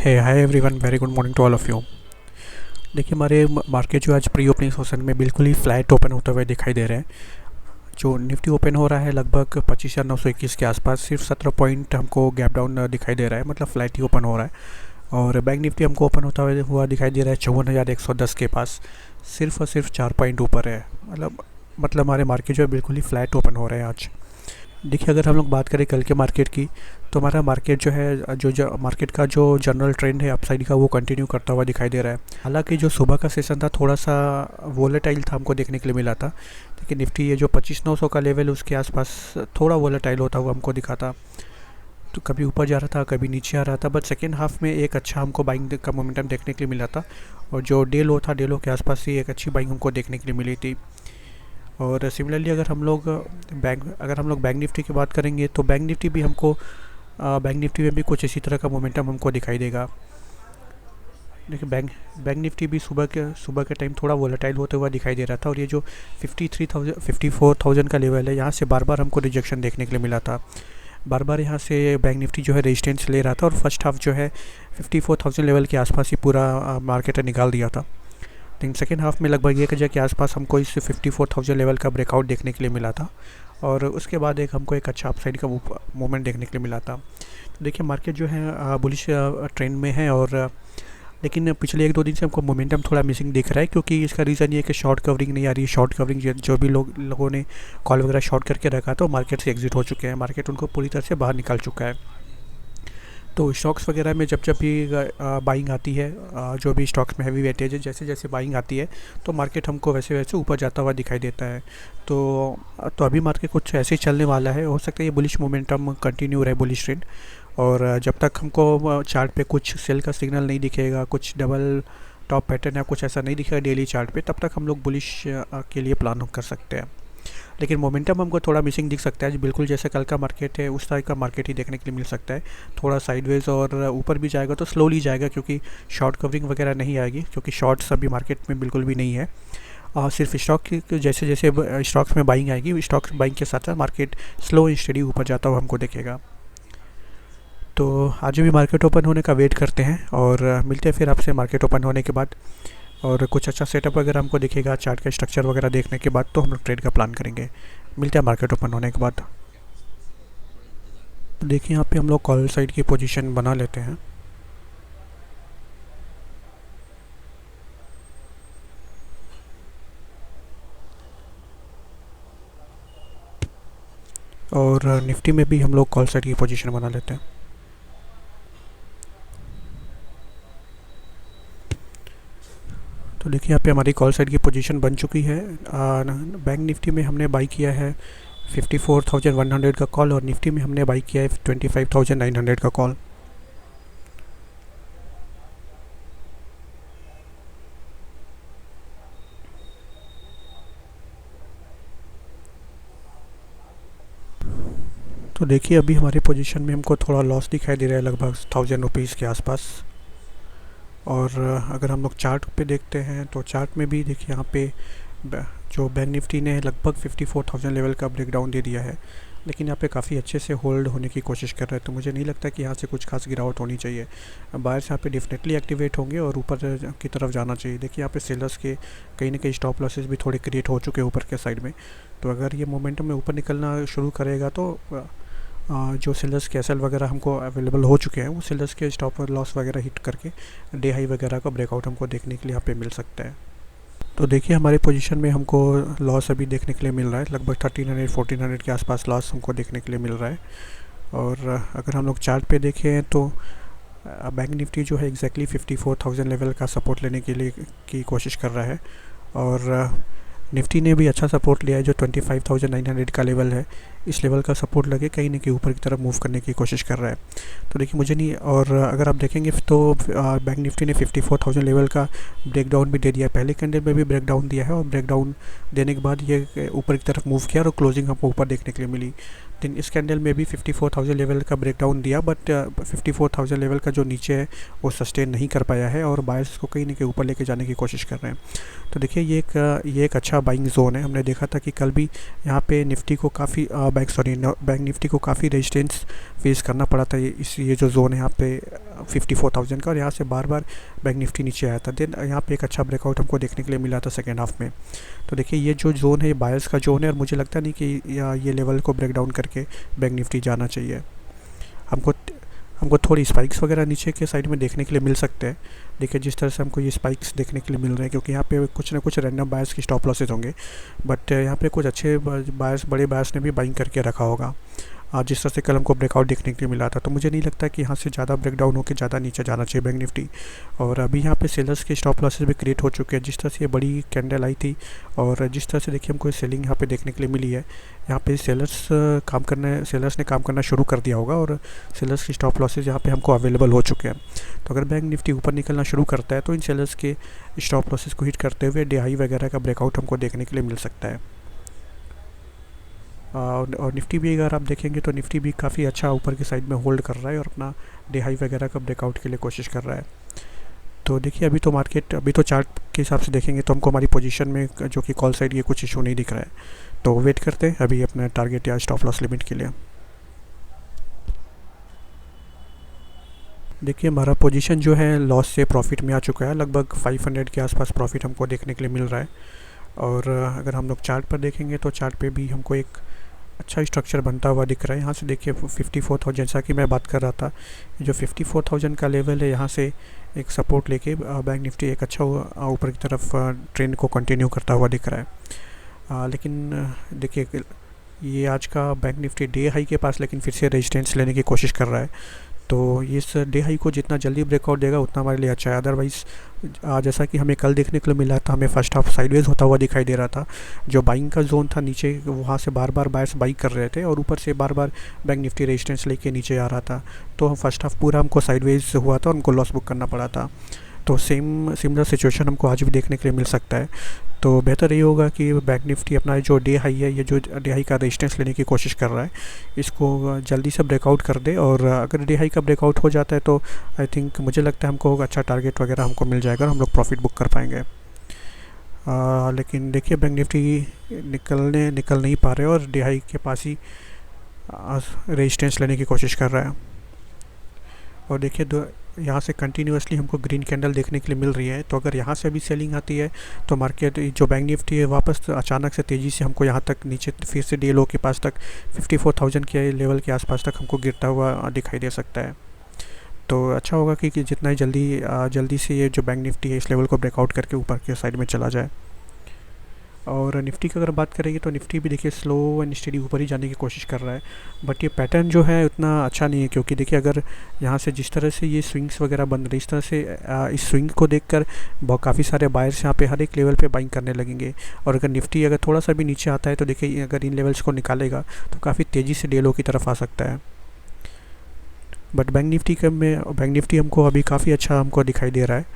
है hi everyone, very good morning to all of you. देखिए हमारे मार्केट जो आज प्री ओपनिंग सेशन में बिल्कुल ही फ्लैट ओपन होते हुए दिखाई दे रहे हैं। जो निफ्टी ओपन हो रहा है लगभग 25,921 के आसपास, सिर्फ 17 पॉइंट हमको गैप डाउन दिखाई दे रहा है, मतलब फ्लैट ही ओपन हो रहा है। और बैंक निफ्टी हमको ओपन होता हुआ दिखाई दे रहा है 54,110 के पास, सिर्फ और सिर्फ 4 पॉइंट ऊपर है। मतलब हमारे मार्केट जो है बिल्कुल ही फ्लैट ओपन हो रहे हैं आज। देखिए अगर हम लोग बात करें कल के मार्केट की, तो हमारा मार्केट जो है जो मार्केट का जो जनरल ट्रेंड है अपसाइड का, वो कंटिन्यू करता हुआ दिखाई दे रहा है। हालांकि जो सुबह का सेशन था थोड़ा सा वोलेटाइल था, हमको देखने के लिए मिला था। लेकिन निफ्टी ये जो 25,900 का लेवल उसके आसपास थोड़ा वोलेटाइल होता हुआ हमको दिखा था। तो कभी ऊपर जा रहा था, कभी नीचे आ रहा था, बट सेकेंड हाफ में एक अच्छा हमको बाइंग का मोमेंटम देखने के लिए मिला था। और जो डे लो था, डे लो के आसपास ही एक अच्छी बाइंग हमको देखने के लिए मिली थी। और सिमिलरली अगर हम लोग बैंक निफ्टी की बात करेंगे, तो बैंक निफ्टी भी हमको बैंक निफ्टी में भी कुछ इसी तरह का मोमेंटम हमको दिखाई देगा। देखिए बैंक निफ्टी भी सुबह के टाइम थोड़ा वोलेटाइल होते हुआ दिखाई दे रहा था। और ये जो 54,000 का लेवल है, यहाँ से बार बार हमको रिजेक्शन देखने के लिए मिला था। बार बार यहाँ से बैंक निफ्टी जो है रेजिस्टेंस ले रहा था, और फर्स्ट हाफ जो है 54,000 लेवल के आसपास ही पूरा मार्केट निकाल दिया था। लेकिन सेकेंड हाफ में लगभग 1,000 के आसपास हमको इस 54,000 लेवल का ब्रेकआउट देखने के लिए मिला था। और उसके बाद हमको एक अच्छा अपसाइड का मूवमेंट देखने के लिए मिला था। तो देखिए मार्केट जो है बुलिश ट्रेंड में है। और लेकिन पिछले 1-2 दिन से हमको मोमेंटम थोड़ा मिसिंग दिख रहा है, क्योंकि इसका रीज़न ये है कि शॉर्ट कवरिंग नहीं आ रही है। शॉर्ट कवरिंग जो भी लोगों ने कॉल वगैरह शॉर्ट करके रखा, तो मार्केट से एग्जिट हो चुके हैं। मार्केट उनको पूरी तरह से बाहर निकाल चुका है। तो स्टॉक्स वगैरह में जब भी बाइंग आती है, जो भी स्टॉक्स में हैवी वेटेज है, जैसे जैसे बाइंग आती है तो मार्केट हमको वैसे वैसे ऊपर जाता हुआ दिखाई देता है। तो अभी मार्केट कुछ ऐसे ही चलने वाला है। हो सकता है ये बुलिश मोमेंटम कंटिन्यू रहे, बुलिश ट्रेंड। और जब तक हमको चार्ट पे कुछ सेल का सिग्नल नहीं दिखेगा, कुछ डबल टॉप पैटर्न या कुछ ऐसा नहीं दिखेगा डेली चार्ट पे, तब तक हम लोग बुलिश के लिए प्लान कर सकते हैं। लेकिन मोमेंटम हमको थोड़ा मिसिंग दिख सकता है। बिल्कुल जैसे कल का मार्केट है उस तरह का मार्केट ही देखने के लिए मिल सकता है। थोड़ा साइडवेज और ऊपर भी जाएगा तो स्लोली जाएगा, क्योंकि शॉर्ट कवरिंग वगैरह नहीं आएगी, क्योंकि शॉर्ट्स अभी मार्केट में बिल्कुल भी नहीं है। सिर्फ स्टॉक की जैसे जैसे स्टॉक्स में बाइंग आएगी, स्टॉक्स बाइंग के साथ साथ मार्केट स्लो एंड स्टडी ऊपर जाता हुआ हमको दिखेगा। तो आज भी मार्केट ओपन होने का वेट करते हैं, और मिलते हैं फिर आपसे मार्केट ओपन होने के बाद। और कुछ अच्छा सेटअप अगर हमको दिखेगा चार्ट का स्ट्रक्चर वगैरह देखने के बाद, तो हम लोग ट्रेड का प्लान करेंगे। मिलते हैं मार्केट ओपन होने के बाद। देखिए यहाँ पे हम लोग कॉल साइड की पोजीशन बना लेते हैं। और निफ्टी में भी हम लोग कॉल साइड की पोजीशन बना लेते हैं। तो देखिए यहाँ पे हमारी कॉल साइड की पोजीशन बन चुकी है। बैंक निफ्टी में हमने बाई किया है 54,100 का कॉल, और निफ्टी में हमने बाई किया है 25,900 का कॉल। तो देखिए अभी हमारी पोजीशन में हमको थोड़ा लॉस दिखाई दे रहा है, लगभग 1,000 रुपीज़ के आसपास। और अगर हम लोग चार्ट पे देखते हैं, तो चार्ट में भी देखिए यहाँ पे जो बैंक निफ्टी ने लगभग 54,000 लेवल का ब्रेकडाउन दे दिया है, लेकिन यहाँ पे काफ़ी अच्छे से होल्ड होने की कोशिश कर रहे हैं। तो मुझे नहीं लगता कि यहाँ से कुछ खास गिरावट होनी चाहिए। बायर्स यहाँ पे डेफिनेटली एक्टिवेट होंगे और ऊपर की तरफ जाना चाहिए। देखिए यहाँ पे सेलर्स के कहीं ना कहीं स्टॉप लॉसेस भी थोड़े क्रिएट हो चुके हैं ऊपर के साइड में। तो अगर ये मोमेंटम में ऊपर निकलना शुरू करेगा, तो जो सेलर्स के एसएल वगैरह हमको अवेलेबल हो चुके हैं, वो सेलर्स के स्टॉप लॉस वगैरह हिट करके डे हाई वगैरह का ब्रेकआउट हमको देखने के लिए यहाँ पे मिल सकता है। तो देखिए हमारी पोजीशन में हमको लॉस अभी देखने के लिए मिल रहा है, लगभग 1,300-1,400 के आसपास लॉस हमको देखने के लिए मिल रहा है। और अगर हम लोग चार्ट पे देखें, तो बैंक निफ्टी जो है एग्जैक्टली 54,000 लेवल का सपोर्ट लेने के लिए की कोशिश कर रहा है। और निफ्टी ने भी अच्छा सपोर्ट लिया है, जो 25,900 का लेवल है। इस लेवल का सपोर्ट लगे कहीं ना कहीं ऊपर की तरफ मूव करने की कोशिश कर रहा है। तो देखिए मुझे नहीं, और अगर आप देखेंगे तो बैंक निफ्टी ने 54,000 लेवल का ब्रेकडाउन भी दे दिया है। पहले कैंडल में भी ब्रेकडाउन दिया है, और ब्रेकडाउन देने के बाद ये ऊपर की तरफ मूव किया और क्लोजिंग हमको ऊपर देखने के लिए मिली। दिन इस कैंडल में भी 54,000 लेवल का ब्रेकडाउन दिया, बट 54,000 लेवल का जो नीचे है वो सस्टेन नहीं कर पाया है और बायर्स को कहीं ना कहीं ऊपर लेके जाने की कोशिश कर रहे हैं। तो देखिए ये एक अच्छा बाइंग जोन है। हमने देखा था कि कल भी यहाँ पे निफ्टी को काफ़ी बैंक निफ्टी को काफ़ी रेजिस्टेंस फेस करना पड़ा था। ये जो जोन है यहाँ पे 54,000 का, और यहाँ से बार बार बैंक निफ्टी नीचे आया था। देन यहाँ पे एक अच्छा ब्रेकआउट हमको देखने के लिए मिला था सेकेंड हाफ में। तो देखिए ये जो जोन है ये बायर्स का जोन है, और मुझे लगता नहीं कि ये लेवल को ब्रेक डाउन करके बैंक निफ्टी जाना चाहिए। हमको हमको थोड़ी स्पाइक्स वगैरह नीचे के साइड में देखने के लिए मिल सकते हैं। देखिए जिस तरह से हमको ये स्पाइक्स देखने के लिए मिल रहे हैं, क्योंकि यहाँ पे कुछ ना कुछ रैंडम बायर्स की स्टॉप लॉसेज होंगे, बट यहाँ पे कुछ अच्छे बायर्स, बड़े बायर्स ने भी बाइंग करके रखा होगा। जिस तरह से कल हमको ब्रेकआउट देखने के लिए मिला था, तो मुझे नहीं लगता कि यहाँ से ज़्यादा ब्रेकडाउन होकर ज़्यादा नीचे जाना चाहिए बैंक निफ्टी। और अभी यहाँ पे सेलर्स के स्टॉप लॉसेज भी क्रिएट हो चुके हैं। जिस तरह से ये बड़ी कैंडल आई थी और जिस तरह से देखिए हमको सेलिंग यहाँ पे देखने के लिए मिली है, यहाँ पे सेलर्स ने काम करना शुरू कर दिया होगा, और सेलर्स की स्टॉप लॉसेज यहाँ पे हमको अवेलेबल हो चुके हैं। तो अगर बैंक निफ्टी ऊपर निकलना शुरू करता है तो इन सेलर्स के स्टॉप लॉसेज को हिट करते हुए डे हाई वगैरह का ब्रेकआउट हमको देखने के लिए मिल सकता है। और निफ्टी भी अगर आप देखेंगे तो निफ्टी भी काफ़ी अच्छा ऊपर की साइड में होल्ड कर रहा है और अपना डे हाई वगैरह का ब्रेकआउट के लिए कोशिश कर रहा है। तो देखिए अभी तो चार्ट के हिसाब से देखेंगे तो हमको हमारी पोजीशन में जो कि कॉल साइड ये कुछ इशू नहीं दिख रहा है। तो वेट करते हैं अभी अपना टारगेट या स्टॉप लॉस लिमिट के लिए। देखिए हमारा पोजीशन जो है लॉस से प्रॉफिट में आ चुका है। लगभग 500 के आसपास प्रॉफिट हमको देखने के लिए मिल रहा है। और अगर हम लोग चार्ट पर देखेंगे तो चार्ट पे भी हमको एक अच्छा स्ट्रक्चर बनता हुआ दिख रहा है। यहाँ से देखिए 54,000, जैसा कि मैं बात कर रहा था, जो 54,000 का लेवल है, यहाँ से एक सपोर्ट लेके बैंक निफ्टी एक अच्छा ऊपर की तरफ ट्रेंड को कंटिन्यू करता हुआ दिख रहा है। लेकिन देखिए ये आज का बैंक निफ्टी डे हाई के पास लेकिन फिर से रेजिस्टेंस लेने की कोशिश कर रहा है। तो इस डे हाई को जितना जल्दी ब्रेकआउट देगा उतना हमारे लिए अच्छा है। अदरवाइज़ जैसा कि हमें कल देखने को मिला था, हमें फर्स्ट हाफ साइडवेज होता हुआ दिखाई दे रहा था। जो बाइंग का जोन था नीचे, वहाँ से बार बार बायर्स बाई कर रहे थे और ऊपर से बार बार बैंक निफ्टी रेजिस्टेंस लेके नीचे आ रहा था। तो फर्स्ट हाफ पूरा हमको साइडवेज हुआ था और हमको लॉस बुक करना पड़ा था। तो सिमिलर सिचुएशन हमको आज भी देखने के लिए मिल सकता है। तो बेहतर ये होगा कि बैंक निफ्टी अपना जो डे हाई है, ये जो डे हाई का रेजिस्टेंस लेने की कोशिश कर रहा है, इसको जल्दी से ब्रेकआउट कर दे। और अगर डे हाई का ब्रेकआउट हो जाता है तो आई थिंक मुझे लगता है हमको अच्छा टारगेट वगैरह हमको मिल जाएगा और हम लोग प्रॉफिट बुक कर पाएंगे। लेकिन देखिए बैंक निफ्टी निकल नहीं पा रहे और डे हाई के पास ही रेजिस्टेंस लेने की कोशिश कर रहा है। और देखिए यहाँ से कंटिन्यूसली हमको ग्रीन कैंडल देखने के लिए मिल रही है। तो अगर यहाँ से भी सेलिंग आती है तो मार्केट जो बैंक निफ्टी है वापस अचानक से तेज़ी से हमको यहाँ तक नीचे फिर से डे लो के पास तक 54,000 के लेवल के आसपास तक हमको गिरता हुआ दिखाई दे सकता है। तो अच्छा होगा कि जितना ही जल्दी से ये जो बैंक निफ्टी है इस लेवल को ब्रेकआउट करके ऊपर के साइड में चला जाए। और निफ्टी की अगर बात करेंगे तो निफ्टी भी देखिए स्लो एंड स्टेडी ऊपर ही जाने की कोशिश कर रहा है, बट ये पैटर्न जो है उतना अच्छा नहीं है। क्योंकि देखिए अगर यहाँ से जिस तरह से ये स्विंग्स वगैरह बन रही, इस तरह से इस स्विंग को देखकर काफ़ी सारे बायर्स यहाँ पे हर एक लेवल पे बाइंग करने लगेंगे। और अगर निफ्टी अगर थोड़ा सा भी नीचे आता है तो देखिए अगर इन लेवल्स को निकालेगा तो काफ़ी तेज़ी से डे लो की तरफ आ सकता है। बट बैंक निफ्टी हमको अभी काफ़ी अच्छा हमको दिखाई दे रहा है।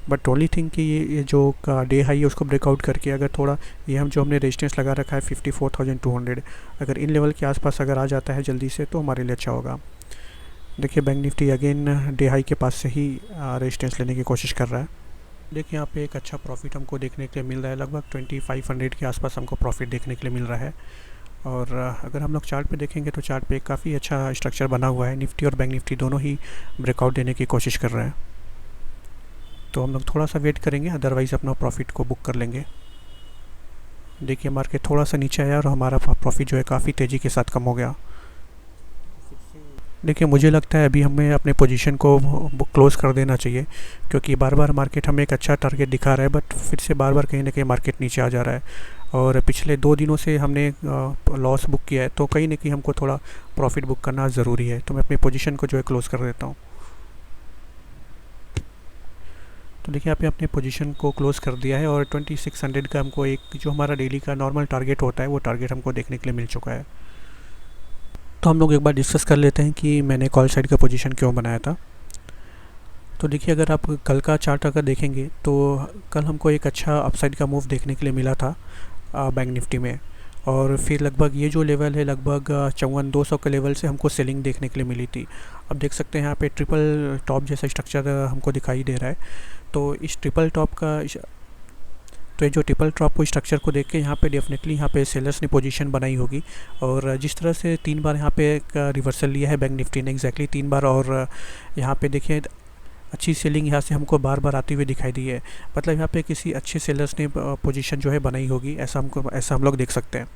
बट ओनली थिंग कि ये जो डे हाई है उसको ब्रेकआउट करके अगर थोड़ा ये हमने रेजिस्टेंस लगा रखा है 54,200, अगर इन लेवल के आसपास अगर आ जाता है जल्दी से तो हमारे लिए अच्छा होगा। देखिए bank Nifty again day high के पास से ही रेजिस्टेंस लेने की कोशिश कर रहा है। देखिए यहाँ पे एक अच्छा प्रॉफिट हमको देखने के लिए मिल रहा है। लगभग 2500 के आसपास हमको प्रॉफिट देखने के लिए मिल रहा है। और अगर हम लोग चार्ट पे देखेंगे तो चार्ट पे काफ़ी अच्छा स्ट्रक्चर बना हुआ है। निफ्टी और बैंक निफ्टी दोनों ही ब्रेकआउट देने की कोशिश कर रहे हैं। तो हम लोग थोड़ा सा वेट करेंगे, अदरवाइज़ अपना प्रॉफिट को बुक कर लेंगे। देखिए मार्केट थोड़ा सा नीचे आया और हमारा प्रॉफिट जो है काफ़ी तेज़ी के साथ कम हो गया। देखिए मुझे लगता है अभी हमें अपने पोजीशन को क्लोज़ कर देना चाहिए, क्योंकि बार बार मार्केट हमें एक अच्छा टारगेट दिखा रहा है, बट फिर से बार बार कहीं ना कहीं मार्केट नीचे आ जा रहा है। और पिछले 2 दिनों से हमने लॉस बुक किया है, तो कहीं ना कहीं हमको थोड़ा प्रॉफिट बुक करना ज़रूरी है। तो मैं अपनी पोजीशन को जो है क्लोज़ कर देता हूँ। तो देखिए यहाँ पे अपने पोजीशन को क्लोज़ कर दिया है और 2600 का हमको एक जो हमारा डेली का नॉर्मल टारगेट होता है वो टारगेट हमको देखने के लिए मिल चुका है। तो हम लोग एक बार डिस्कस कर लेते हैं कि मैंने कॉल साइड का पोजीशन क्यों बनाया था। तो देखिए अगर आप कल का चार्ट अगर देखेंगे तो कल हमको एक अच्छा अपसाइड का मूव देखने के लिए मिला था बैंक निफ्टी में। और फिर लगभग ये जो लेवल है लगभग 54,200 के लेवल से हमको सेलिंग देखने के लिए मिली थी। अब देख सकते हैं यहाँ पे ट्रिपल टॉप जैसा स्ट्रक्चर हमको दिखाई दे रहा है। तो इस ट्रिपल टॉप का तो ये जो ट्रिपल टॉप को स्ट्रक्चर को देख के यहाँ पे डेफिनेटली यहाँ पे सेलर्स ने पोजीशन बनाई होगी। और जिस तरह से 3 बार यहाँ पे एक रिवर्सल लिया है बैंक निफ्टी ने एग्जैक्टली 3 बार, और यहाँ पे देखिए अच्छी सेलिंग यहाँ से हमको बार बार आती हुई दिखाई दी है। मतलब यहाँ पे किसी अच्छे सेलर्स ने पोजीशन जो है बनाई होगी, ऐसा हम लोग देख सकते हैं।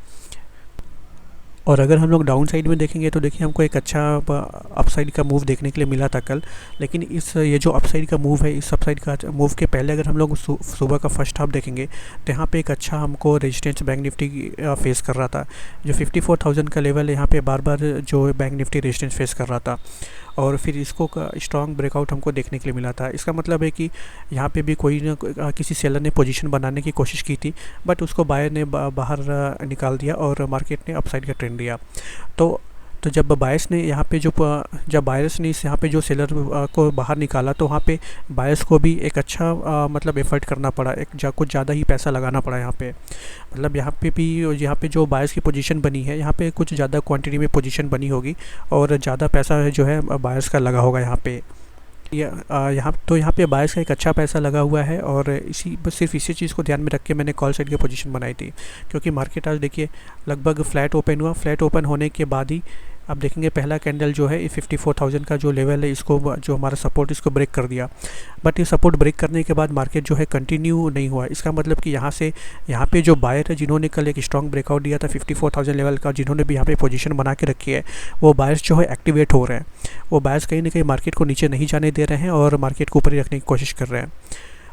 और अगर हम लोग डाउन साइड में देखेंगे तो देखिए हमको एक अच्छा अपसाइड का मूव देखने के लिए मिला था कल। लेकिन ये जो अपसाइड का मूव है, इस अपसाइड का मूव के पहले अगर हम लोग सुबह का फर्स्ट हाफ देखेंगे तो यहाँ पे एक अच्छा हमको रेजिस्टेंस बैंक निफ्टी फेस कर रहा था। जो 54,000 का लेवल है यहाँ पे बार बार जो बैंक निफ्टी रेजिस्टेंस फेस कर रहा था, और फिर इसको स्ट्रॉन्ग ब्रेकआउट हमको देखने के लिए मिला था। इसका मतलब है कि यहाँ पे भी कोई ना किसी सेलर ने पोजीशन बनाने की कोशिश की थी, बट उसको बायर ने बाहर निकाल दिया और मार्केट ने अपसाइड का ट्रेंड दिया। तो जब बायर्स ने यहाँ पे जब बायर्स ने यहाँ पे जो सेलर को बाहर निकाला, तो वहाँ पे बायर्स को भी एक अच्छा मतलब एफर्ट करना पड़ा, कुछ ज़्यादा ही पैसा लगाना पड़ा यहाँ पे। मतलब यहाँ पे जो बायर्स की पोजीशन बनी है, यहाँ पे कुछ ज़्यादा क्वांटिटी में पोजीशन बनी होगी और ज़्यादा पैसा जो है बायर्स का लगा होगा यहाँ पे। यहाँ पे बायर्स का एक अच्छा पैसा लगा हुआ है, और सिर्फ इसी चीज़ को ध्यान में रख के मैंने कॉल साइड की पोजीशन बनाई थी। क्योंकि मार्केट आज देखिए लगभग फ्लैट ओपन हुआ। फ्लैट ओपन होने के बाद ही अब देखेंगे पहला कैंडल जो है 54,000 का जो लेवल है, इसको जो हमारा सपोर्ट इसको ब्रेक कर दिया। बट ये सपोर्ट ब्रेक करने के बाद मार्केट जो है कंटिन्यू नहीं हुआ। इसका मतलब कि यहाँ पे जो बायर है जिन्होंने कल एक स्ट्रॉन्ग ब्रेकआउट दिया था 54,000 लेवल का, जिन्होंने भी यहाँ पे पोजीशन बना के रखी है, वो बायर्स जो है एक्टिवेट हो रहे हैं। वो बायर्स कहीं ना कहीं मार्केट को नीचे नहीं जाने दे रहे हैं और मार्केट को ऊपर ही रखने की कोशिश कर रहे हैं।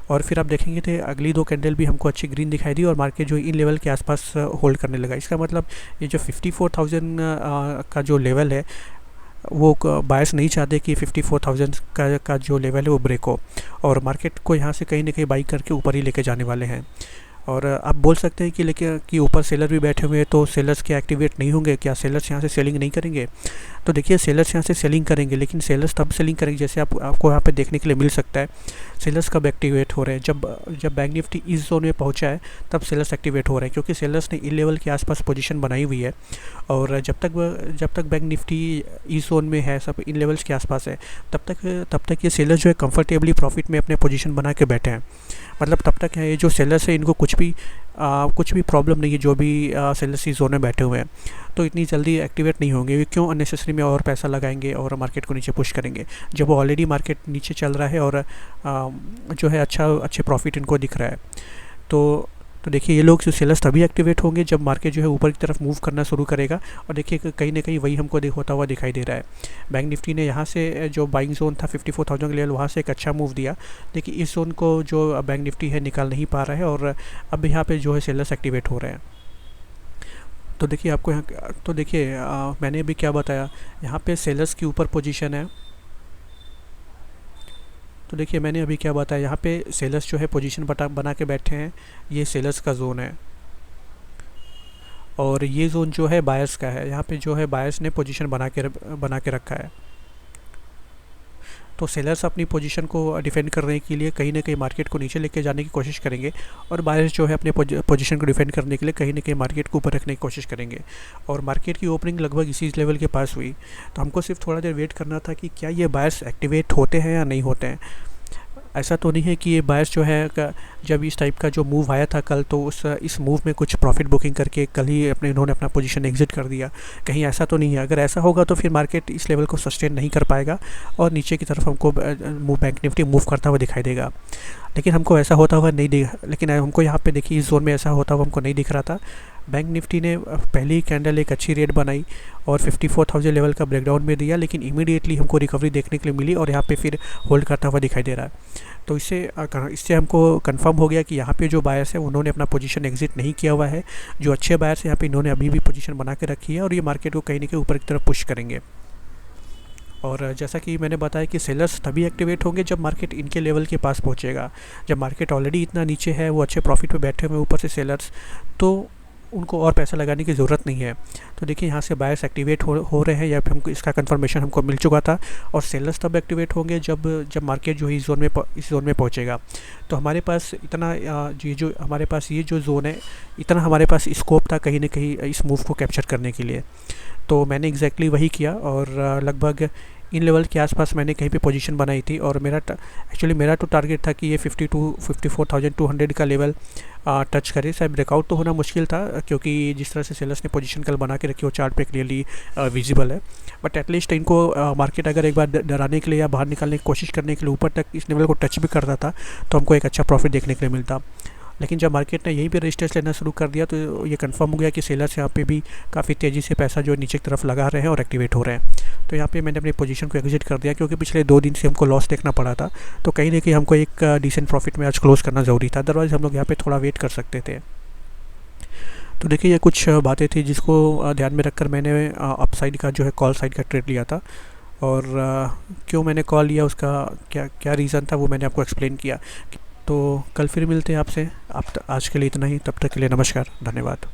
और फिर आप देखेंगे तो अगली 2 कैंडल भी हमको अच्छी ग्रीन दिखाई दी और मार्केट जो इन लेवल के आसपास होल्ड करने लगा। इसका मतलब ये जो 54,000 का जो लेवल है, वो बायर्स नहीं चाहते कि 54,000 का जो लेवल है वो ब्रेक हो, और मार्केट को यहाँ से कहीं ना कहीं बाई करके ऊपर ही लेके जाने वाले हैं। और आप बोल सकते हैं कि ऊपर सेलर भी बैठे हुए हैं, तो सेलर्स क्या एक्टिवेट नहीं होंगे? क्या सेलर्स यहाँ से सेलिंग नहीं करेंगे? तो देखिए सेलर्स यहाँ से सेलिंग करेंगे, लेकिन सेलर्स तब सेलिंग करेंगे जैसे आपको यहाँ पे देखने के लिए मिल सकता है। सेलर्स कब एक्टिवेट हो रहे हैं? जब बैंक निफ्टी इस जोन में पहुँचा है तब सेलर्स एक्टिवेट हो रहे हैं, क्योंकि सेलर्स ने इन लेवल के आसपास पोजीशन बनाई हुई है। और जब तक बैंक निफ्टी इस जोन में है, सब इन लेवल्स के आसपास है, तब तक ये सेलर्स जो है कंफर्टेबली प्रॉफिट में अपने पोजीशन बना के बैठे हैं। मतलब तब तक है ये जो सेलर्स है इनको कुछ भी प्रॉब्लम नहीं है, जो भी सेलर्स इस जोन में बैठे हुए हैं। तो इतनी जल्दी एक्टिवेट नहीं होंगे। वे क्यों अननेसेसरी में और पैसा लगाएंगे और मार्केट को नीचे पुश करेंगे, जब वो ऑलरेडी मार्केट नीचे चल रहा है और जो है अच्छे प्रॉफिट इनको दिख रहा है। तो देखिए ये लोग जो सेलर्स तभी एक्टिवेट होंगे जब मार्केट जो है ऊपर की तरफ मूव करना शुरू करेगा। और देखिए कहीं ना कहीं वही हमको होता हुआ दिखाई दे रहा है। बैंक निफ्टी ने यहाँ से जो बाइंग जोन था 54,000 के लेवल, वहाँ से एक अच्छा मूव दिया, लेकिन इस जोन को जो बैंक निफ्टी है निकाल नहीं पा रहा है, और अब यहाँ पे जो है सेलर्स एक्टिवेट हो रहे हैं। तो देखिए मैंने अभी क्या बताया, यहाँ पे सेलर्स की ऊपर पोजीशन है। तो देखिए मैंने अभी क्या बताया, यहाँ पे सेलर्स जो है पोजीशन बना के बैठे हैं। ये सेलर्स का जोन है, और ये जोन जो है बायर्स का है। यहाँ पे जो है बायर्स ने पोजीशन बना के रखा है। तो सेलर्स अपनी पोजीशन को डिफेंड करने के लिए कहीं ना कहीं मार्केट को नीचे लेके जाने की कोशिश करेंगे, और बायर्स जो है अपने पोजीशन को डिफेंड करने के लिए कहीं ना कहीं मार्केट को ऊपर रखने की कोशिश करेंगे। और मार्केट की ओपनिंग लगभग इसी लेवल के पास हुई, तो हमको सिर्फ थोड़ा देर वेट करना था कि क्या ये बायर्स एक्टिवेट होते हैं या नहीं होते हैं। ऐसा तो नहीं है कि ये बायर्स जो है जब इस टाइप का जो मूव आया था कल, तो इस मूव में कुछ प्रॉफिट बुकिंग करके कल ही इन्होंने अपना पोजीशन एग्जिट कर दिया। कहीं ऐसा तो नहीं है। अगर ऐसा होगा तो फिर मार्केट इस लेवल को सस्टेन नहीं कर पाएगा और नीचे की तरफ हमको बैंक निफ्टी मूव करता हुआ दिखाई देगा। लेकिन हमको ऐसा होता हुआ नहीं दिखा, लेकिन हमको यहाँ पे देखिए इस जोन में ऐसा होता हुआ हमको नहीं दिख रहा था। बैंक निफ्टी ने पहली कैंडल एक अच्छी रेट बनाई और 54,000 लेवल का ब्रेकडाउन में दिया, लेकिन इमीडिएटली हमको रिकवरी देखने के लिए मिली और यहाँ पे फिर होल्ड करता हुआ दिखाई दे रहा है। तो इससे हमको कंफर्म हो गया कि यहाँ पे जो बायर्स है उन्होंने अपना पोजीशन एग्जिट नहीं किया हुआ है। जो अच्छे बायर्स हैं यहाँ पे इन्होंने अभी भी पोजीशन बना के रखी है, और ये मार्केट को कहीं ना कहीं ऊपर की तरफ पुश करेंगे। और जैसा कि मैंने बताया कि सेलर्स तभी एक्टिवेट होंगे जब मार्केट इनके लेवल के पास पहुंचेगा। जब मार्केट ऑलरेडी इतना नीचे है, वो अच्छे प्रॉफिट पे बैठे हुए ऊपर से सेलर्स, तो उनको और पैसा लगाने की ज़रूरत नहीं है। तो देखिए यहाँ से बायर्स एक्टिवेट हो रहे हैं, या फिर हमको इसका कंफर्मेशन हमको मिल चुका था, और सेलर्स तब एक्टिवेट होंगे जब मार्केट जो है इस जोन में पहुँचेगा। तो हमारे पास इतना जो हमारे पास ये जो ज़ोन है, इतना हमारे पास स्कोप था कहीं ना कहीं इस मूव को कैप्चर करने के लिए। तो मैंने एग्जैक्टली वही किया, और लगभग इन लेवल के आसपास मैंने कहीं पे पोजीशन बनाई थी। और मेरा तो टारगेट था कि ये 54,200 का लेवल टच करे। शायद ब्रेकआउट तो होना मुश्किल था, क्योंकि जिस तरह से सेलर्स ने पोजीशन कल बना के रखी वो चार्ट पे क्लियरली विजिबल है। बट एटलीस्ट इनको मार्केट अगर एक बार डराने के लिए या बाहर निकालने की कोशिश करने के लिए ऊपर तक इस लेवल को टच भी करता था, तो हमको एक अच्छा प्रॉफिट देखने के लिए मिलता। लेकिन जब मार्केट ने यहीं पे रेजिस्टेंस लेना शुरू कर दिया, तो ये कंफर्म हो गया कि सेलर्स यहाँ पे भी काफ़ी तेज़ी से पैसा जो नीचे की तरफ लगा रहे हैं और एक्टिवेट हो रहे हैं। तो यहाँ पे मैंने अपनी पोजीशन को एग्जिट कर दिया, क्योंकि पिछले 2 दिन से हमको लॉस देखना पड़ा था। तो कहीं ना कहीं हमको एक डिसेंट प्रॉफिट में आज क्लोज़ करना ज़रूरी था, अदरवाइज़ हम लोग यहाँ पे थोड़ा वेट कर सकते थे। तो देखिए ये कुछ बातें थी जिसको ध्यान में रखकर मैंने अपसाइड का जो है कॉल साइड का ट्रेड लिया था। और क्यों मैंने कॉल लिया, उसका क्या क्या रीज़न था, वो मैंने आपको एक्सप्लेन किया। तो कल फिर मिलते हैं आपसे। आज के लिए इतना ही, तब तक के लिए नमस्कार, धन्यवाद।